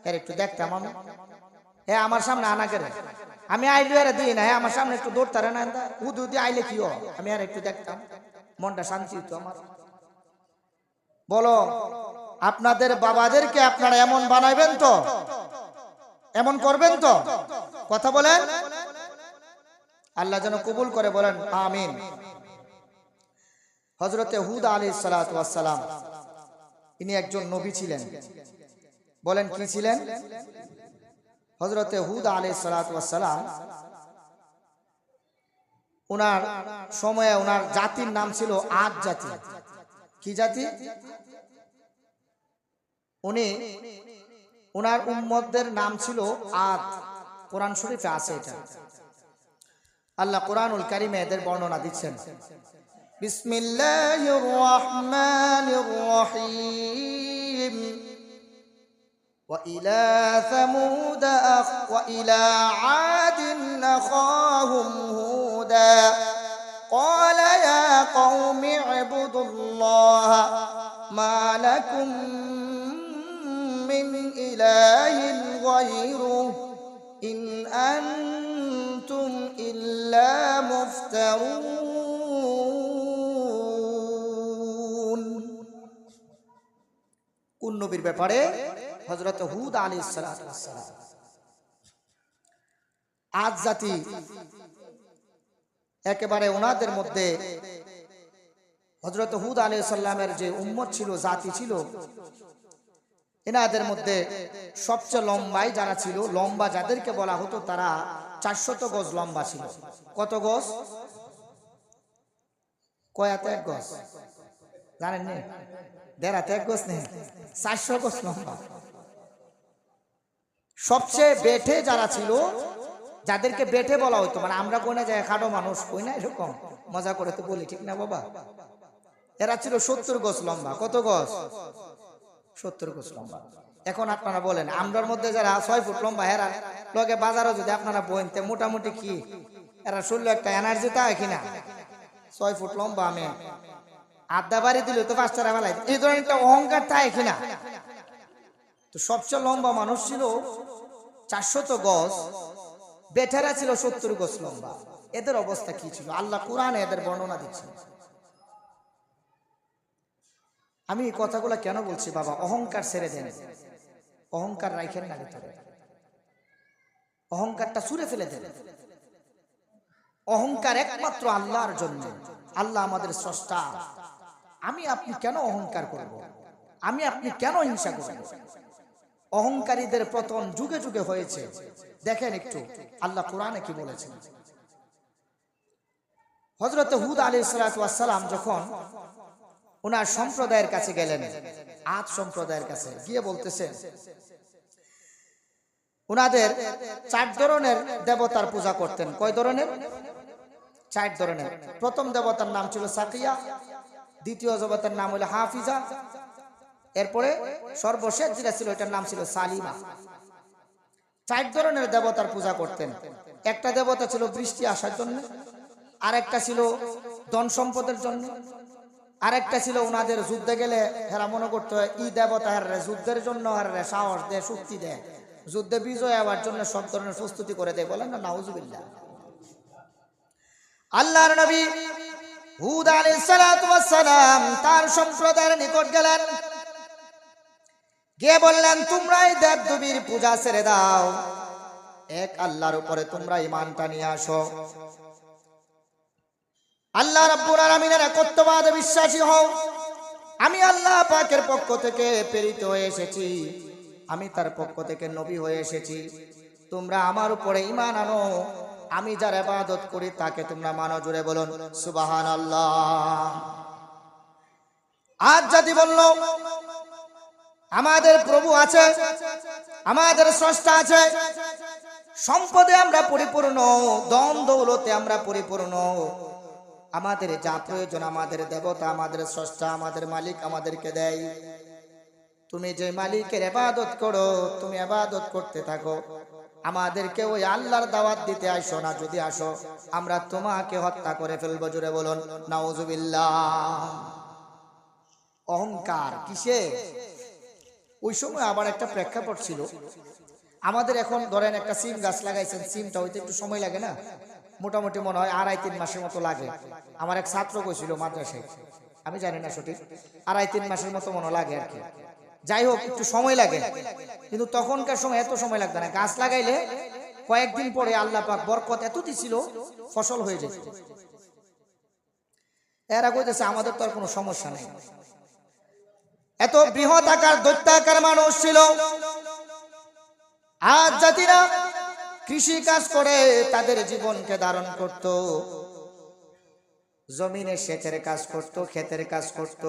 এর একটু দেখতাম আমি। হ্যাঁ আমার সামনে আনা করে আমি আইলে আর দিই না, হ্যাঁ আমার সামনে একটু দৌড়তারে না, উদু দিয়ে আইলে কি হয়, আমি আর একটু দেখতাম, মনটা শান্তি হতো আমার। বলো আপনাদের বাবাদেরকে আপনারা এমন বানাইবেন তো, এমন করবেন তো? কথা বলেন, আল্লাহ যেন কবুল করে, বলেন আমিন। হযরতে হুদ আলাইহিস সালাতু ওয়াস সালাম ইনি একজন নবী ছিলেন। বলেন কি ছিলেন? হযরতে হুদ আলাইহিস সালাতু ওয়াস সালাম ওনার সময়ে ওনার জাতির নাম ছিল আদ জাতি। কি জাতি? উনি ওনার উম্মতদের নাম ছিল আদ। কোরআন শরীফে আছে এটা। আল্লাহ কোরআনুল কারীমে এদের বর্ণনা দিচ্ছেন। বিসমিল্লাহির রহমানির রহিম। وإلى ثمود وإلى عاد أخاهم هودا قال يا قوم اعبدوا الله ما لكم من إله غيره إن أنتم إلا مفترون। কোন নবীর ব্যাপারে? হযরত হুদ আলাইহিস সালাতু ওয়াস সালাম। আদ জাতি একেবারে ওনাদের মধ্যে হযরত হুদ আলাইহিস সালামের যে উম্মত ছিল, জাতি ছিল, এনাদের মধ্যে সবচেয়ে লম্বাই যারা ছিল, লম্বা যাদেরকে বলা হতো, তারা 400 গজ লম্বা ছিল। কত গজ? কয়াতে এক গজ জানেন না? দেড়াতে এক গজ নেই, 400 গজ লম্বা। সবচেয়ে বেঠে যারা ছিল, যাদেরকে বেঠে বলা হতো, মানে আমরা কোনে যায় খাটো মানুষ কই না, এরকম মজা করে তো বলি, ঠিক না বাবা? এরা ছিল 70 গজ লম্বা। কত গজ? 70 গজ লম্বা। এখন আপনারা বলেন, আমরার মধ্যে যারা 6 ফুট লম্বা, এরা লগে বাজারও যদি আপনারা বইনতে মোটামুটি কি এরা শরীরে একটা এনার্জি তা কিনা? 6 ফুট লম্বা আমি আড্ডা বাড়ি দিলে তো 5 টাকা বেলায়, এই ধরনের একটা অহংকার থাকে কিনা? তো সবচেয়ে লম্বা মানুষ ছিল 400 গজ, বেটারা ছিল 70 গজ লম্বা। এদের অবস্থা কি ছিল? আল্লাহ কোরআনে এদের বর্ণনা দিচ্ছেন। আমি এই কথাগুলো কেন বলছি বাবা? অহংকার ছেড়ে দেন, অহংকার রাখেন না ভিতরে, অহংকারটা ছুঁড়ে ফেলে দেন। অহংকার একমাত্র আল্লাহর জন্য। আল্লাহ আমাদের স্রষ্টা। আমি আপনি কেন অহংকার করব? আমি আপনি কেন হিংসা করব? অহংকারীদের পতন যুগে যুগে হয়েছে। দেখেন একটু আল্লাহ কোরআনে কি বলেছেন। হযরত হুদ আলাইহিস সালাতু ওয়াস সালাম যখন ওনার সম্প্রদায়ের কাছে গেলেন, আদ সম্প্রদায়ের কাছে গিয়ে বলতেছেন, ওনাদের 4 ধরনের দেবতার পূজা করতেন। কয় ধরনের? 4 ধরনের। প্রথম দেবতার নাম ছিল সাকিয়া, দ্বিতীয় দেবতার নাম হলো হাফিজা, এরপরে সর্বশেষ যেটা ছিল এটার নাম ছিল সালিমা। 4 ধরনের দেবতার পূজা করতেন। একটা দেবতা ছিল বৃষ্টি আসার জন্য, আরেকটা ছিল ধন সম্পদের জন্য, আরেকটা ছিল ওনাদের যুদ্ধে গেলে হেরা মনে করতে হয় ই দেবতা হেরা যুদ্ধের জন্য হেরা সাহস দেয়, শক্তি দেয়, যুদ্ধে বিজয় হওয়ার জন্য সব ধরনের প্রস্তুতি করে দেয়। বলেন না নাউজুবিল্লাহ। আল্লাহর নবী হুদ আলাইহিস সালাতু ওয়াস সালাম তার সম্প্রদায়ের নিকট গেলেন, গিয়ে বললেন, তোমরা এই দেবদেবীর পূজা ছেড়ে দাও, এক আল্লাহর উপরে তোমরা ঈমানটা নিয়ে আসো, আল্লাহ রাব্বুল আলামিনের একত্ববাদে বিশ্বাসী হও। আমি আল্লাহ পাকের পক্ষ থেকে প্রেরিত হয়ে এসেছি, আমি তার পক্ষ থেকে নবী হয়ে এসেছি, তোমরা আমার উপরে ঈমান আনো, আমি যার ইবাদত করি তাকে তোমরা মানো। জুড়ে বলুন সুবহানাল্লাহ। আজ জাতি বলল, আমাদের প্রভু আছে, আমাদের স্রষ্টা আছে, সম্পদে আমরা পরিপূর্ণ, ধন দৌলতে আমরা পরিপূর্ণ, আমাদের যা প্রয়োজন আমাদের দেবতা, আমাদের স্রষ্টা, আমাদের মালিক আমাদেরকে দেয়। তুমি যে মালিকের ইবাদত করো, তুমি ইবাদত করতে থাকো, আমাদেরকে ওই আল্লাহর দাওয়াত দিতে আসো না, যদি আসো আমরা তোমাকে হত্যা করে ফেলবো। জুড়ে বলুন নাউজুবিল্লাহ। অহংকার কিসে? ওই সময় আবার একটা প্রেক্ষাপট ছিল। আমাদের এখন ধরেন একটা সিম গাছ লাগাইছেন, সিমটা হইতে একটু সময় লাগে না, মোটামুটি মনে হয় 2.5-3 মাসের মতো লাগে। আমার এক ছাত্র কইছিল মাদ্রাসায়, আমি জানি না সঠিক, 2.5-3 মাসের মতো মনে লাগে আর কি। যাই হোক, একটু সময় লাগে, কিন্তু তখনকার সময় এত সময় লাগতো না। গাছ লাগাইলে কয়েকদিন পরে আল্লাহ পাক বরকত এত দিছিল, ফসল হয়ে যেত। এরা কইতেছে আমাদের তো আর কোনো সমস্যা নেই। এত বৃহৎ আকার দৈত্যাকার মানুষ ছিল। আজ জাতিরা কৃষি কাজ করে তাদের জীবনকে ধারণ করত, জমিনে সেচের কাজ করত, ক্ষেতের কাজ করত,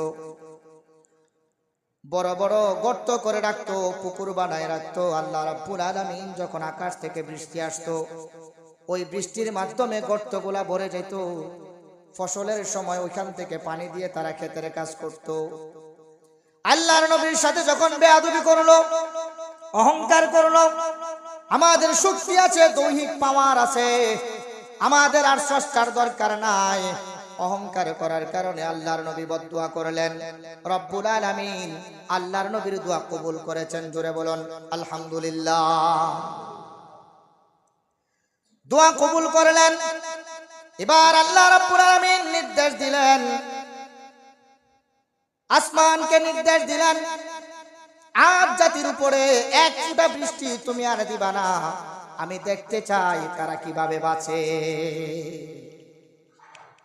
বড় বড় গর্ত করে রাখতো, পুকুর বানায় রাখতো। আল্লাহ রাব্বুল আলামিন যখন আকাশ থেকে বৃষ্টি আসতো, ওই বৃষ্টির মাধ্যমে গর্তগুলা ভরে যেত। ফসলের সময় ওইখান থেকে পানি দিয়ে তারা ক্ষেতের কাজ করত। আল্লাহর নবীর সাথে যখন বেয়াদবি করলো, অহংকার করলো, আমাদের শক্তি আছে, দৈহিক পাওয়ার আছে, আমাদের আর স্রষ্টার দরকার নাই, অহংকার করার কারণে আল্লাহর নবী বদদুয়া করলেন। রব্বুল আলামিন আল্লাহর নবীর দোয়া কবুল করেছেন। জোরে বলুন আলহামদুলিল্লাহ। দোয়া কবুল করলেন। এবার আল্লাহ রাব্বুল আলামিন নির্দেশ দিলেন, আসমানকে নির্দেশ দিলেন, আজ জাতির উপরে এক ফোঁটা বৃষ্টি তুমি আর দিবা না, আমি দেখতে চাই তারা কিভাবে বাঁচে।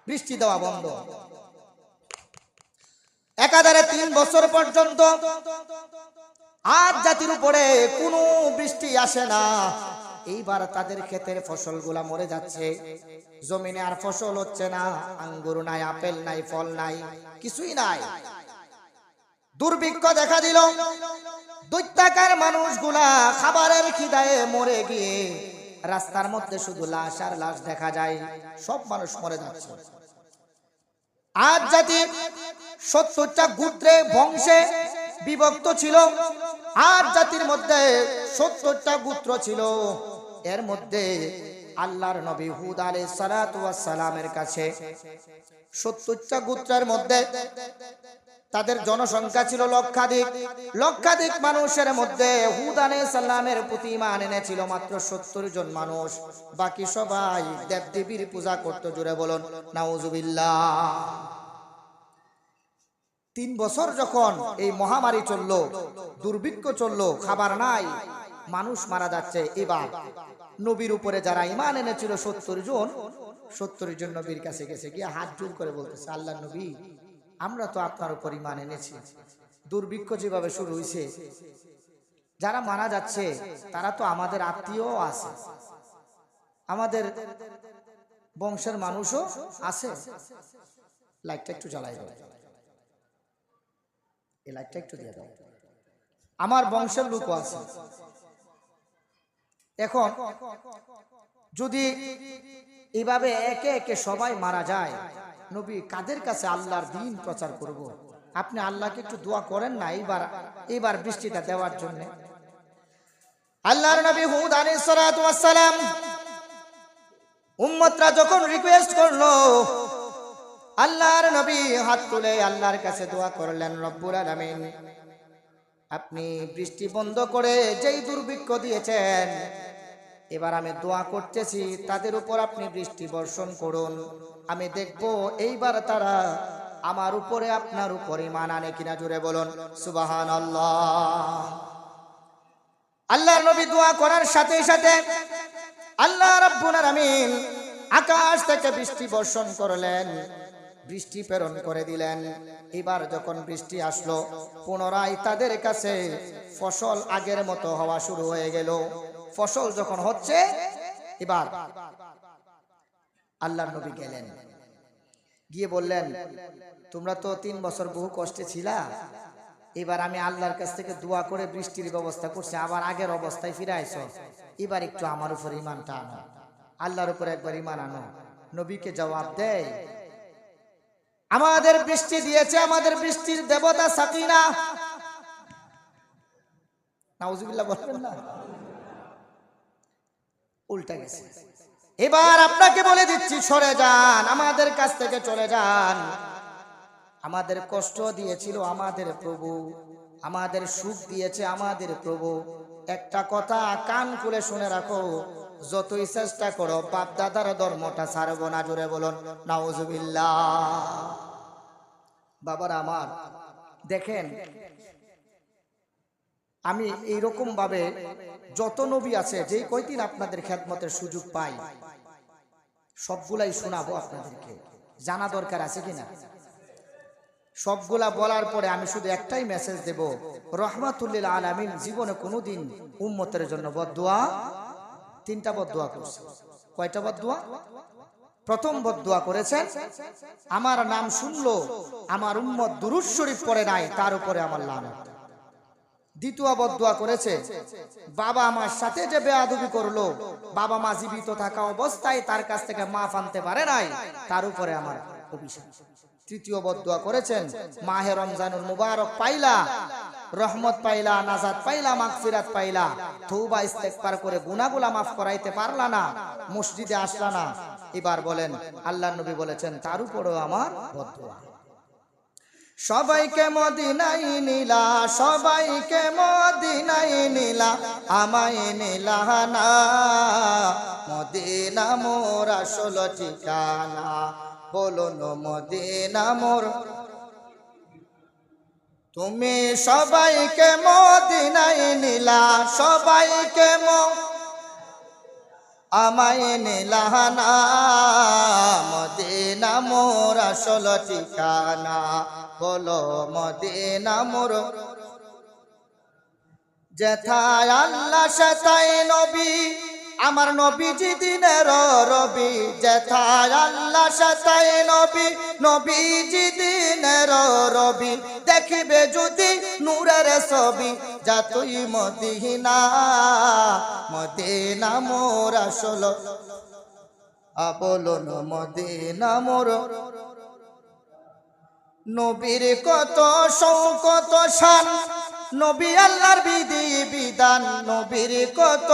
বৃষ্টি দেওয়া বন্ধ। একাধারে 3 বছর পর্যন্ত আজ জাতির উপরে কোনো বৃষ্টি আসে না। এইবার তাদের ক্ষেতের ফসলগুলা মরে যাচ্ছে, জমিনে আর ফসল হচ্ছে না, আঙ্গুর নাই, আপেল নাই, ফল নাই, কিছুই নাই। দুর্ভিক্ষ দেখা দিল। দৈত্যাকার মানুষগুলা খাবারের খিদায়ে মরে গিয়ে রাস্তার মধ্যে শুধু লাশ আর লাশ দেখা যায়, সব মানুষ মরে যাচ্ছে। আজ জাতি 70টা গোত্রে বংশে বিভক্ত ছিল। আজ জাতির মধ্যে 70টা গোত্র ছিল। এর মধ্যে আল্লাহর নবী হুদ আলাইহিস সালাতু ওয়াস সালামের কাছে 70টা গোত্রের মধ্যে তাদের জনসংখ্যা ছিল লক্ষাধিক। লক্ষাধিক মানুষের মধ্যে হুদ আলাইহিস সালামের প্রতি ঈমান এনেছিল মাত্র 70 জন মানুষ। বাকি সবাই দেবদেবীর পূজা করত। জোরে বলুন নাউজুবিল্লাহ। 3 বছর যখন এই মহামারী চললো, দুর্ভিক্ষ চললো, খাবার নাই, মানুষ মারা যাচ্ছে, এবার নবীর উপরে যারা ঈমান এনেছিল 70 জন নবীর কাছে গেছে, গিয়ে হাত জোর করে বলতেছে, আল্লাহর নবী, আমরা তো আপনার উপর ঈমান এনেছি, দুর্ভিক্ষ যেভাবে শুরু হয়েছে, যারা মারা যাচ্ছে তারা তো আমাদের আত্মীয় আছে, আমাদের বংশের মানুষও আছে। লাইটটা একটু জ্বালাই দাও, এই লাইটটা একটু দিয়ে দাও, আমার বংশের লোকও আছে। এখন যদি এইভাবে একে একে সবাই মারা যায়, নবী কাদের কাছে আল্লাহর দ্বীন প্রচার করব? আপনি আল্লাহকে একটু দোয়া করেন না এইবার বৃষ্টিটা দেওয়ার জন্য। আল্লাহর নবী হুদ আলাইহিস সালাতু ওয়াস সালাম উম্মতরা যখন রিকোয়েস্ট করলো, আল্লাহর নবী হাত তুলে আল্লাহর কাছে দোয়া করলেন, রব্বুল আলামিন, আপনি বৃষ্টি বন্ধ করে যেই দুর্ভিক্ষ দিয়েছেন, এবার আমি দোয়া করতেছি তাদের উপর আপনি বৃষ্টি বর্ষণ করুন। আমি দেখব এইবার তারা আমার উপরে আপনার উপর ঈমান আনে কিনা। জোরে বলুন সুবহানাল্লাহ। আল্লাহর নবী দোয়া করার সাথে সাথে আল্লাহ রাব্বুল আলামিন আকাশ থেকে বৃষ্টি বর্ষণ করলেন, বৃষ্টি প্রেরণ করে দিলেন। এবার যখন বৃষ্টি আসলো, পুনরায় তাদের কাছে ফসল আগের মতো হওয়া শুরু হয়ে গেল। ফসল যখন হচ্ছে, এবার আল্লাহর নবী গেলেন, গিয়ে বললেন, তোমরা তো 3 বছর বহু কষ্টে ছিলা, এবার আমি আল্লাহর কাছ থেকে দোয়া করে বৃষ্টির ব্যবস্থা করছি, আবার আগের অবস্থায় ফিরে আইছো, এবার একটু আমার উপর ঈমানটা আনো, আল্লাহর উপর একবার ঈমান আনো। নবীকে জবাব দেয়, আমাদের বৃষ্টি দিয়েছে আমাদের বৃষ্টির দেবতা সাকিনা। নাউজুবিল্লাহ বলবেন না, উল্টা গেছে। এবার আপনাকে বলে দিচ্ছি, সরে যান, আমাদের কাছ থেকে চলে যান। আমাদের কষ্ট দিয়েছিল আমাদের প্রভু, আমাদের সুখ দিয়েছে আমাদের প্রভু, একটা কথা কান খুলে শুনে রাখো, যতই চেষ্টা করো বাপ দাদার ধর্মটা ছাড়বো না। জোরে বলুন নাউজুবিল্লাহ। বাবারা আমার, দেখেন আমি এইরকম ভাবে যত নবী আছে, যে কয়দিন আপনাদের খেদমতের সুযোগ পাই সবগুলাই শোনাবো আপনাদেরকে। জানা দরকার আছে কিনা? সবগুলা বলার পরে আমি শুধু একটাই মেসেজ দেব, রহমাতুল্লিল আলামিন জীবনে কোনোদিন উম্মতের জন্য বদদুয়া, 3টা বদদুয়া করছে। কয়টা বদদুয়া? প্রথম বদদুয়া করেছেন, আমার নাম শুনলো আমার উম্মত দুরূদ শরীফ পড়ে নাই, তার উপরে আমার লানত। দ্বিতীয় বদদুয়া করেছে, বাবা আমার সাথে যে বেয়াদবি করলো, বাবা মা জীবিত থাকা অবস্থায় তার কাছ থেকে মাফ আনতে পারে নাই, তার উপরে আমার অভিশাপ। তৃতীয় বদদুয়া করেছেন, মাহে রমজানুল মুবারক পাইলা, রহমত পাইলা, নাজাত পাইলা, মাগফিরাত পাইলা, তওবা ইস্তেগফার করে গুনাহগুলা মাফ করাইতে পারলা না, মসজিদে আসলা না, এবার বলেন আল্লাহর নবী বলেছেন তার উপরেও আমার বদদুয়া। সবাইকে মদিনায় নিলা, সবাইকে মদিনায় নিলা, আমায় নিলা না, মদিনা মোর আসল ঠিকানা, বলুন মদিনা মোর। তুমি সবাইকে মদিনায় নিলা, সবাইকে আমায় নিলা না, মদিনা মোর আসল ঠিকানা, বলো মদিনা মোর। যেথায় আল্লাহ সেথায় নবী, আমার নবীজি দিনের রবি। যেথায় আল্লাহ সেথায় নবী, নবীজি দিনের রবি। দেখিবে যদি নূরের ছবি, যা তুই মদিনা, মদিনা মোর আসল, বলুন মদিনা মোর। নবীর কত শৌকত শান, নবী আল্লাহর বিধি বিধান, নবীর কত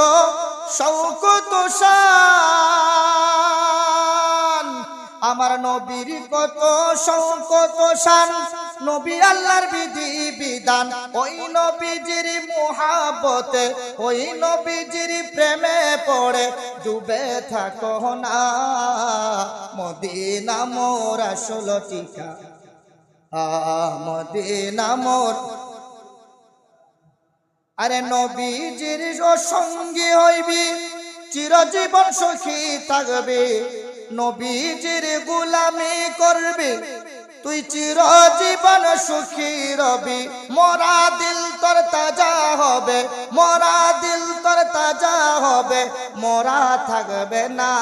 শৌকত শান, আমার নবীর কত শৌকত শান, নবী আল্লাহর বিধি বিধান। ওই নবীজির মুহাব্বতে, ওই নবীজির প্রেমে পড়ে ডুবে থাকো না, মদিনা মোর আসল ঠিকানা, মদিনা মোর। আরে নবীজির সঙ্গী হইবি, চিরজীবন সুখী থাকবি, নবীজির গোলামি করবি, তুই চিরজীবন সুখী রবি। মরা দিল তোর তাজা হবে, মরা দিল তোর তাজা হবে, মরা থাকবে না,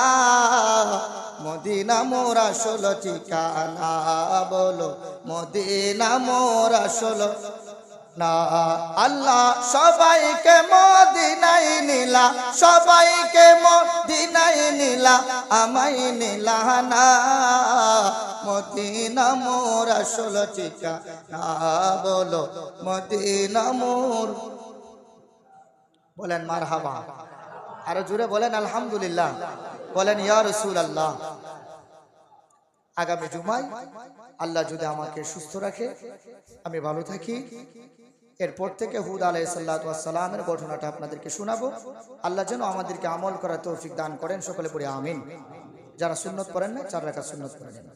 মদিনা মোর আসল ঠিকানা, বলো মদিনা মোর আসল না। আল্লাহ সবাইকে মদিনায় নিলা, সবাইকে মদিনায় নিলা, আমায় নিলা না, মদিনা মোর আসল ঠিকানা, বলো মদিনা মোর। বলেন মারহাবা, আরো জোরে বলেন আলহামদুলিল্লাহ, বলেন ইয়া রাসূলুল্লাহ। আগামী জুমায় আল্লাহ যদি আমাকে সুস্থ রাখে, আমি ভালো থাকি, এরপর থেকে হুদ আলাইহিস সালাতু ওয়াস সালামের ঘটনাটা আপনাদেরকে শোনাবো। আল্লাহ যেন আমাদেরকে আমল করার তৌফিক দান করেন, সকলে পড়ে আমিন। যারা সুন্নত পড়েন না 4 রাকাত সুন্নত পড়ে নেন।